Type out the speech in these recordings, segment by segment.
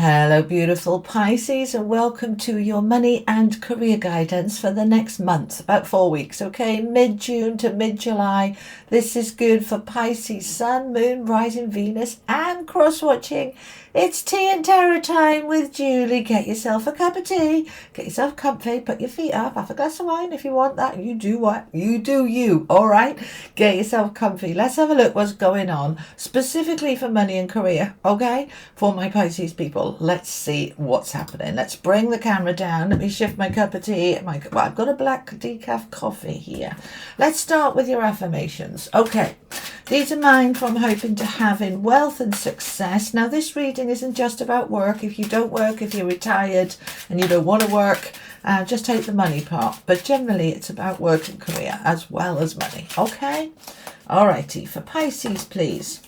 Hello, beautiful Pisces, and welcome to your money and career guidance for the next month, about 4 weeks, okay? Mid-June to mid-July. This is good for Pisces, Sun, Moon, Rising, Venus, and cross-watching. It's tea and tarot time with Julie. Get yourself a cup of tea, get yourself comfy, put your feet up, have a glass of wine if you want that. You do what? You do you, all right? Get yourself comfy. Let's have a look what's going on, specifically for money and career, okay? For my Pisces people, let's see what's happening. Let's bring the camera down. Let me shift my cup of tea. Well, I've got a black decaf coffee here. Let's start with your affirmations. Okay, these are mine from hoping to having wealth and success. Now, this reading isn't just about work. If you don't work, if you're retired and you don't want to work, just take the money part. But generally, it's about work and career as well as money. Okay? Alrighty, for Pisces, please.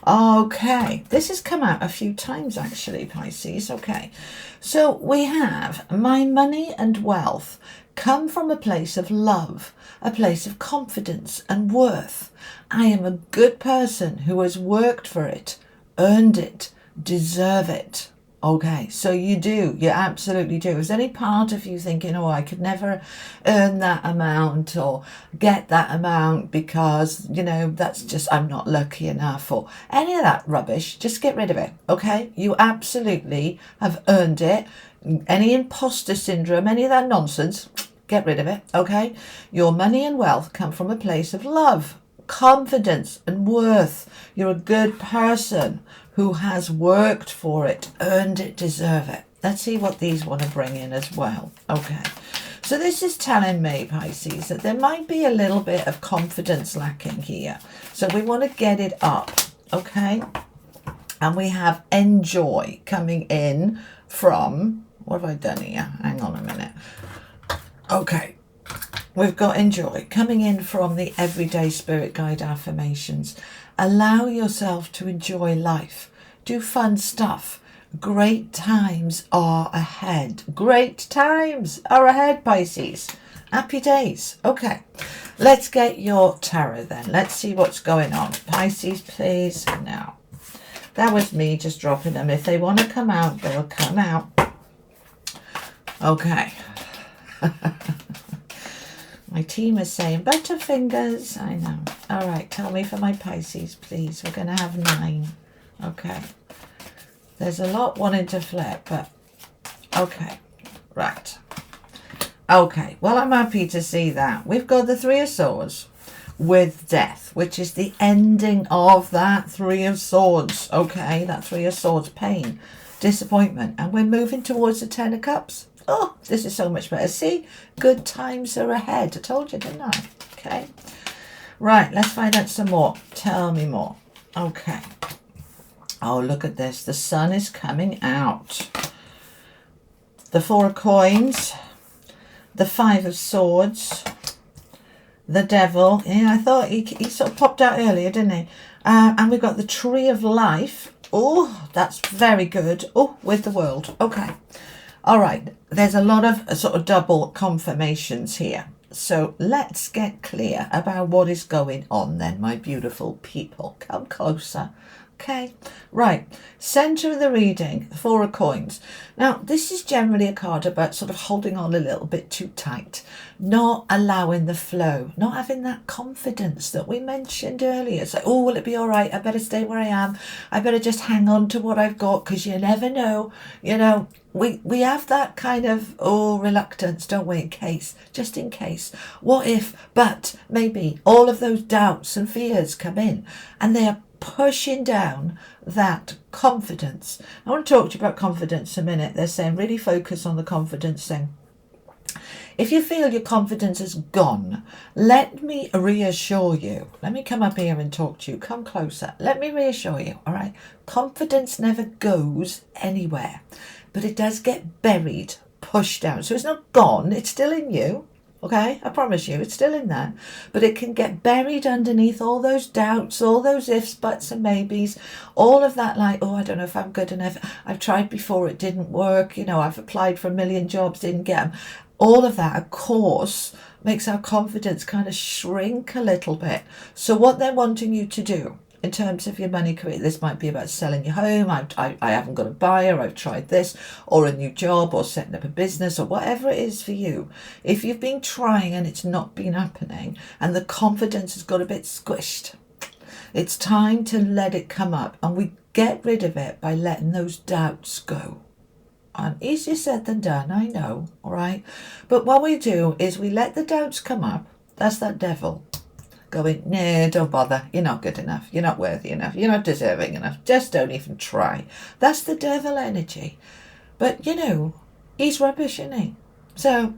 Okay, this has come out a few times actually, Pisces. Okay, so we have my money and wealth come from a place of love, a place of confidence and worth. I am a good person who has worked for it, earned it, deserve it. Okay, so you absolutely do. Is any part of you thinking, oh, I could never earn that amount or get that amount because, that's just, I'm not lucky enough, or any of that rubbish? Just get rid of it, okay? You absolutely have earned it. Any imposter syndrome, any of that nonsense, get rid of it, okay? Your money and wealth come from a place of love, confidence and worth. You're a good person who has worked for it, earned it, deserve it. Let's see what these want to bring in as well. Okay, so this is telling me, Pisces, that there might be a little bit of confidence lacking here. So we want to get it up, okay? And we have enjoy coming in from, what have I done here? Hang on a minute. Okay, we've got enjoy coming in from the everyday spirit guide affirmations. Allow yourself to enjoy life. Do fun stuff. Great times are ahead. Great times are ahead, Pisces. Happy days. Okay, let's get your tarot then. Let's see what's going on. Pisces, please. Now, that was me just dropping them. If they want to come out, they'll come out. Okay. My team is saying butterfingers. I know. All right, tell me for my Pisces, please. We're going to have 9. Okay. There's a lot wanting to flip, but okay. Right. Okay. Well, I'm happy to see that. We've got the 3 of Swords with death, which is the ending of that 3 of Swords. Okay. That 3 of Swords, pain, disappointment. And we're moving towards the 10 of Cups. Oh, this is so much better. See, good times are ahead. I told you, didn't I? Okay. Right, let's find out some more. Tell me more. Okay. Oh, look at this. The sun is coming out. The 4 of Coins. The 5 of Swords. The Devil. Yeah, I thought he sort of popped out earlier, didn't he? And we've got the Tree of Life. Oh, that's very good. Oh, with the World. Okay. All right, there's a lot of sort of double confirmations here. So let's get clear about what is going on then, my beautiful people. Come closer. Okay, right. Center of the reading, 4 of Coins. Now, this is generally a card about sort of holding on a little bit too tight, not allowing the flow, not having that confidence that we mentioned earlier. It's like, oh, will it be all right? I better stay where I am. I better just hang on to what I've got because you never know. We have that kind of, reluctance, don't we, just in case. What if, but, maybe, all of those doubts and fears come in and they are pushing down that confidence. I want to talk to you about confidence a minute. They're saying really focus on the confidence thing. If you feel your confidence is gone, let me reassure you. Let me come up here and talk to you. Come closer. Let me reassure you, all right? Confidence never goes anywhere, but it does get buried, pushed down. So it's not gone. It's still in you. Okay, I promise you, it's still in there. But it can get buried underneath all those doubts, all those ifs, buts and maybes, all of that like, oh, I don't know if I'm good enough. I've tried before, it didn't work. I've applied for a million jobs, didn't get them. All of that, of course, makes our confidence kind of shrink a little bit. So what they're wanting you to do in terms of your money career. This might be about selling your home. I haven't got a buyer. I've tried this, or a new job, or setting up a business, or whatever it is for you. If you've been trying and it's not been happening and the confidence has got a bit squished, it's time to let it come up, and we get rid of it by letting those doubts go. And easier said than done, I know, all right? But what we do is we let the doubts come up. That's that devil going, no, don't bother. You're not good enough. You're not worthy enough. You're not deserving enough. Just don't even try. That's the devil energy. But, he's rubbish, isn't he? So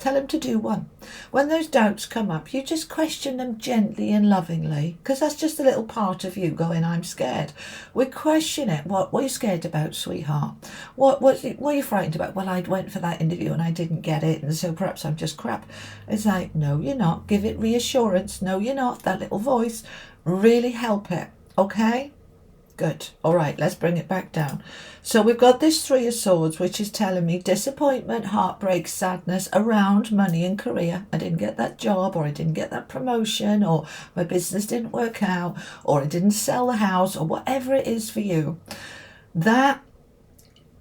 tell him to do one. When those doubts come up, you just question them gently and lovingly, because that's just a little part of you going, I'm scared. We question it. What are you scared about, sweetheart? What are you frightened about? Well, I went for that interview and I didn't get it, and so perhaps I'm just crap. It's like, no, you're not. Give it reassurance. No, you're not. That little voice. Really help it. Okay? Good. All right, let's bring it back down. So we've got this Three of Swords, which is telling me disappointment, heartbreak, sadness around money and career. I didn't get that job, or I didn't get that promotion, or my business didn't work out, or I didn't sell the house, or whatever it is for you. That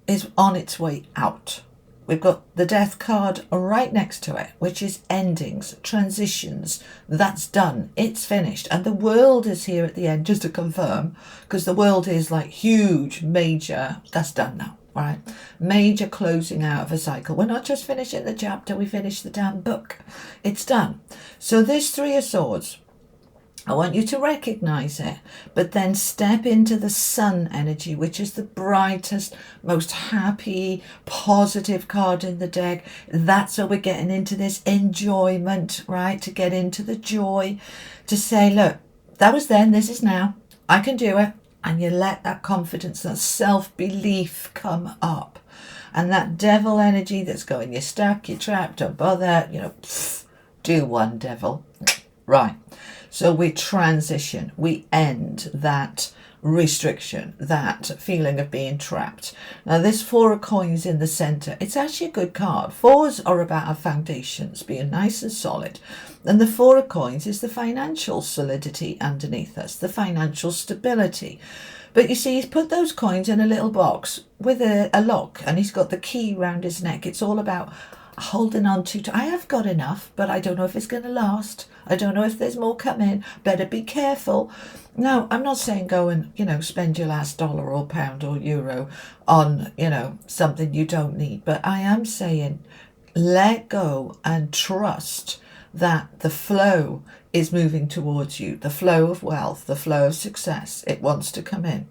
is on its way out. We've got the Death card right next to it, which is endings, transitions. That's done. It's finished. And the World is here at the end, just to confirm, because the World is like huge, major. That's done now, right? Major closing out of a cycle. We're not just finishing the chapter, we finish the damn book. It's done. So this Three of Swords, I want you to recognize it, but then step into the Sun energy, which is the brightest, most happy, positive card in the deck. That's where we're getting into this enjoyment, right? To get into the joy, to say, look, that was then, this is now. I can do it. And you let that confidence, that self-belief come up. And that devil energy that's going, you're stuck, you're trapped, don't bother, do one, devil. Right. So we transition, we end that restriction, that feeling of being trapped. Now this Four of Coins in the center, it's actually a good card. Fours are about our foundations being nice and solid. And the Four of Coins is the financial solidity underneath us, the financial stability. But you see, he's put those coins in a little box with a lock, and he's got the key round his neck. It's all about holding on to, I have got enough, but I don't know if it's going to last. I don't know if there's more coming. Better be careful. No, I'm not saying go and, spend your last dollar or pound or euro on, something you don't need. But I am saying let go and trust that the flow is moving towards you. The flow of wealth, the flow of success. It wants to come in.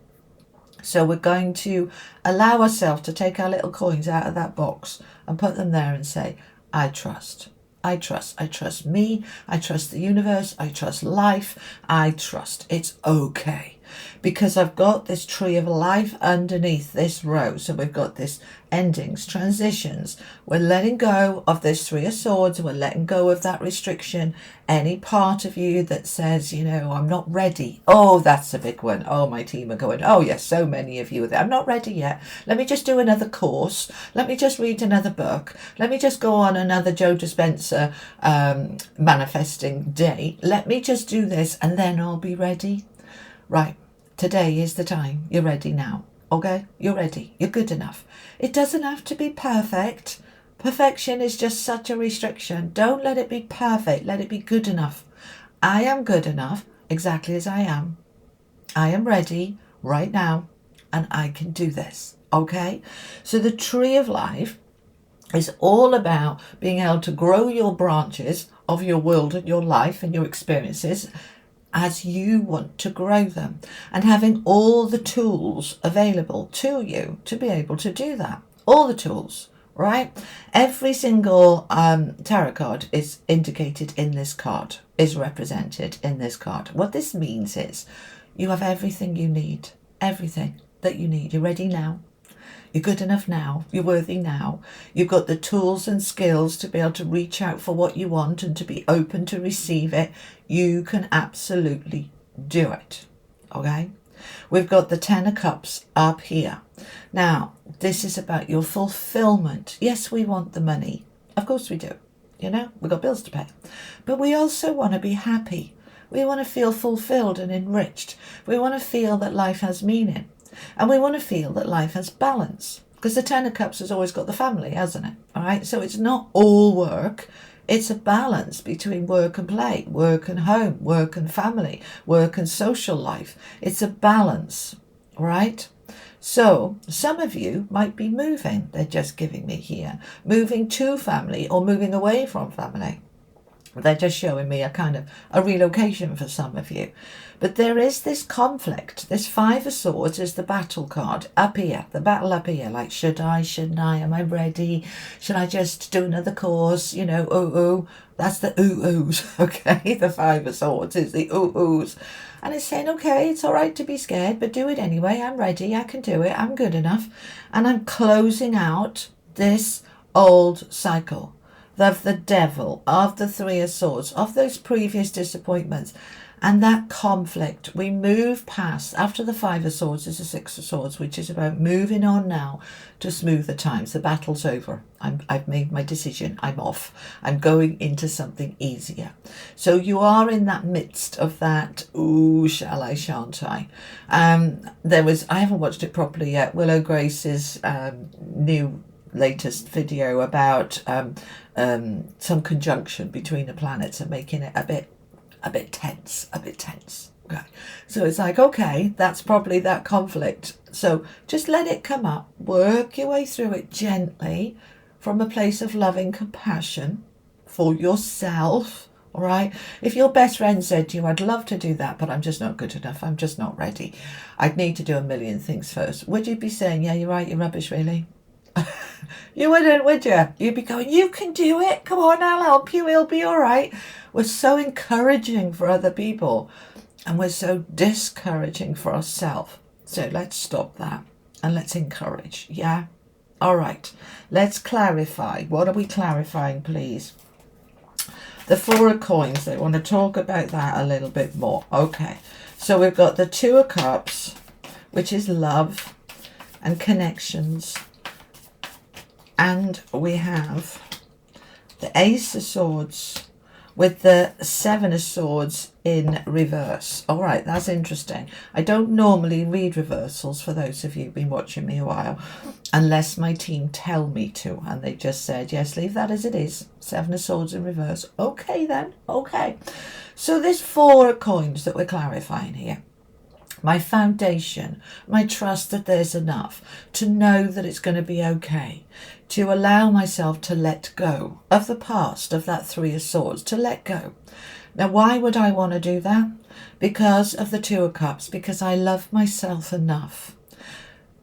So we're going to allow ourselves to take our little coins out of that box and put them there and say, I trust. I trust. I trust me. I trust the universe. I trust life. I trust. It's okay. Because I've got this tree of life underneath this row. So we've got this endings, transitions. We're letting go of this Three of Swords. We're letting go of that restriction. Any part of you that says, I'm not ready. Oh, that's a big one. Oh, my team are going, oh, yes, so many of you are there. I'm not ready yet. Let me just do another course. Let me just read another book. Let me just go on another Joe Dispenza manifesting day. Let me just do this and then I'll be ready. Right. Today is the time. You're ready now. Okay? You're ready. You're good enough. It doesn't have to be perfect. Perfection is just such a restriction. Don't let it be perfect. Let it be good enough. I am good enough exactly as I am. I am ready right now and I can do this. Okay? So the tree of life is all about being able to grow your branches of your world and your life and your experiences as you want to grow them, and having all the tools available to you to be able to do that. All the tools, right? Every single tarot card is indicated in this card, is represented in this card. What this means is you have everything you need, everything that you need. You're ready now. You're good enough now. You're worthy now. You've got the tools and skills to be able to reach out for what you want and to be open to receive it. You can absolutely do it. Okay? We've got the Ten of Cups up here. Now, this is about your fulfillment. Yes, we want the money. Of course we do. We've got bills to pay. But we also want to be happy. We want to feel fulfilled and enriched. We want to feel that life has meaning. And we want to feel that life has balance. Because the Ten of Cups has always got the family, hasn't it? All right. So it's not all work. It's a balance between work and play, work and home, work and family, work and social life. It's a balance, right? So some of you might be moving, they're just giving me here, moving to family or moving away from family. They're just showing me a kind of a relocation for some of you. But there is this conflict. This Five of Swords is the battle card up here, the battle up here. Like, should I, shouldn't I? Am I ready? Should I just do another course? You know, ooh. That's the oohs, okay? The Five of Swords is the oohs. And it's saying, okay, it's all right to be scared, but do it anyway. I'm ready. I can do it. I'm good enough. And I'm closing out this old cycle of the devil, of the Three of Swords, of those previous disappointments. And that conflict, we move past. After the Five of Swords is the Six of Swords, which is about moving on now to smoother times. The battle's over. I've made my decision. I'm off. I'm going into something easier. So you are in that midst of that, ooh, shall I, shan't I? I haven't watched it properly yet, Willow Grace's new latest video about some conjunction between the planets and making it a bit tense. Okay, so it's like, okay, that's probably that conflict. So just let it come up, work your way through it gently from a place of loving compassion for yourself. All right, if your best friend said to you, I'd love to do that, but I'm just not good enough, I'm just not ready, I'd need to do a million things first, would you be saying, yeah, you're right, you're rubbish, really? You wouldn't, would you? You'd be going, you can do it, come on, I'll help you, it'll be all right. We're so encouraging for other people and we're so discouraging for ourselves. So let's stop that and let's encourage. Yeah, all right, let's clarify. What are we clarifying, please? The Four of Coins. They want to talk about that a little bit more. Okay, so we've got the Two of Cups, which is love and connections. And we have the Ace of Swords with the Seven of Swords in reverse. All right, that's interesting. I don't normally read reversals for those of you who've been watching me a while, unless my team tell me to. And they just said, yes, leave that as it is. Seven of Swords in reverse. Okay then, okay. So there's Four of Coins that we're clarifying here. My foundation, my trust that there's enough, to know that it's going to be okay, to allow myself to let go of the past, of that Three of Swords, to let go. Now, why would I want to do that? Because of the Two of Cups, because I love myself enough,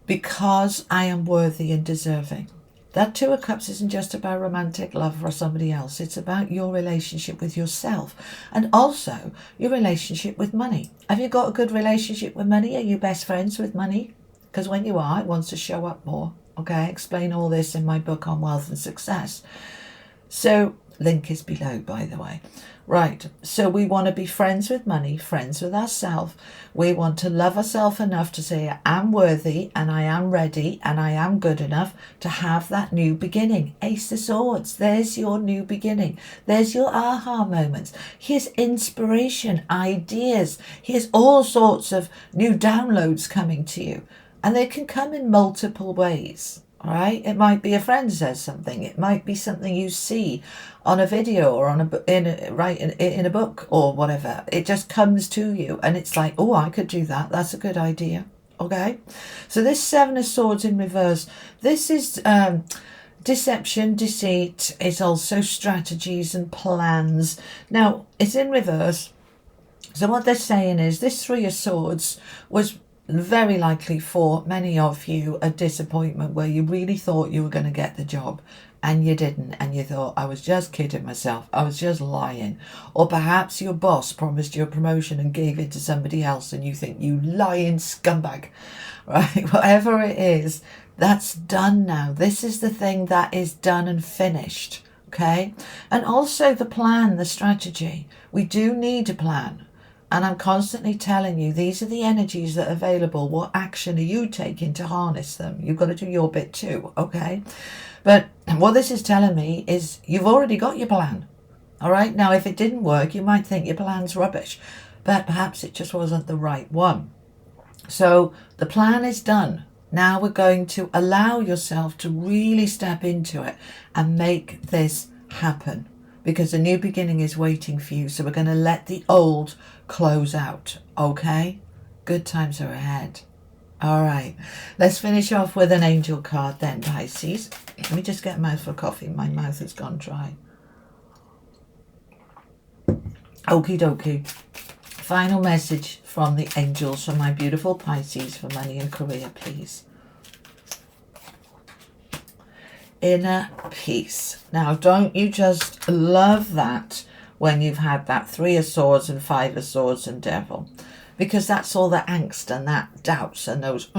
because I am worthy and deserving. That Two of Cups isn't just about romantic love for somebody else. It's about your relationship with yourself and also your relationship with money. Have you got a good relationship with money? Are you best friends with money? Because when you are, it wants to show up more. Okay, I explain all this in my book on wealth and success. So, link is below, by the way. Right, so we want to be friends with money, friends with ourselves. We want to love ourselves enough to say, I am worthy and I am ready and I am good enough to have that new beginning. Ace of Swords, there's your new beginning. There's your aha moments. Here's inspiration, ideas. Here's all sorts of new downloads coming to you. And they can come in multiple ways. All right, it might be a friend says something. It might be something you see on a video or on in a book or whatever. It just comes to you and it's like, oh, I could do that. That's a good idea. Okay, so this Seven of Swords in reverse. This is deception, deceit. It's also strategies and plans. Now it's in reverse. So what they're saying is this Three of Swords was very likely for many of you a disappointment where you really thought you were going to get the job and you didn't, and you thought, I was just kidding myself, I was just lying. Or perhaps your boss promised you a promotion and gave it to somebody else and you think, you lying scumbag, right? Whatever it is, that's done now. This is the thing that is done and finished, okay? And also the plan, the strategy. We do need a plan. And I'm constantly telling you, these are the energies that are available. What action are you taking to harness them? You've got to do your bit too, okay? But what this is telling me is you've already got your plan. All right. Now, if it didn't work, you might think your plan's rubbish, but perhaps it just wasn't the right one. So the plan is done. Now we're going to allow yourself to really step into it and make this happen, because a new beginning is waiting for you. So we're going to let the old close out. Okay? Good times are ahead. All right. Let's finish off with an angel card then, Pisces. Let me just get a mouthful of coffee. My mouth has gone dry. Okie dokie. Final message from the angels for my beautiful Pisces for money and career, please. Inner peace. Now, don't you just love that when you've had that 3 of Swords and 5 of Swords and Devil? Because that's all the angst and that doubts and those,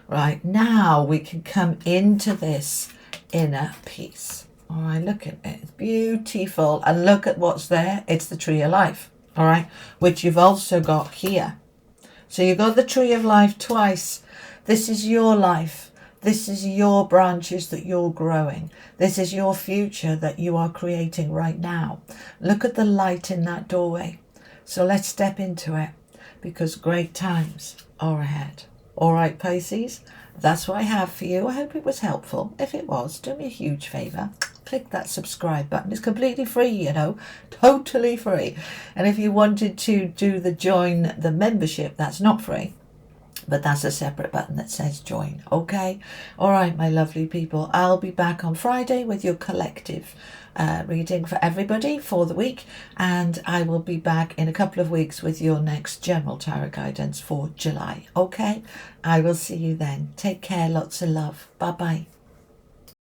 right? Now we can come into this inner peace. All right, look at it. It's beautiful. And look at what's there. It's the Tree of Life. All right, which you've also got here. So you've got the Tree of Life twice. This is your life. This is your branches that you're growing. This is your future that you are creating right now. Look at the light in that doorway. So let's step into it, because great times are ahead. All right, Pisces, that's what I have for you. I hope it was helpful. If it was, do me a huge favour. Click that subscribe button. It's completely free, you know, totally free. And if you wanted to do the join the membership, that's not free, but that's a separate button that says join. Okay. All right, my lovely people. I'll be back on Friday with your collective reading for everybody for the week. And I will be back in a couple of weeks with your next general tarot guidance for July. Okay. I will see you then. Take care. Lots of love. Bye-bye.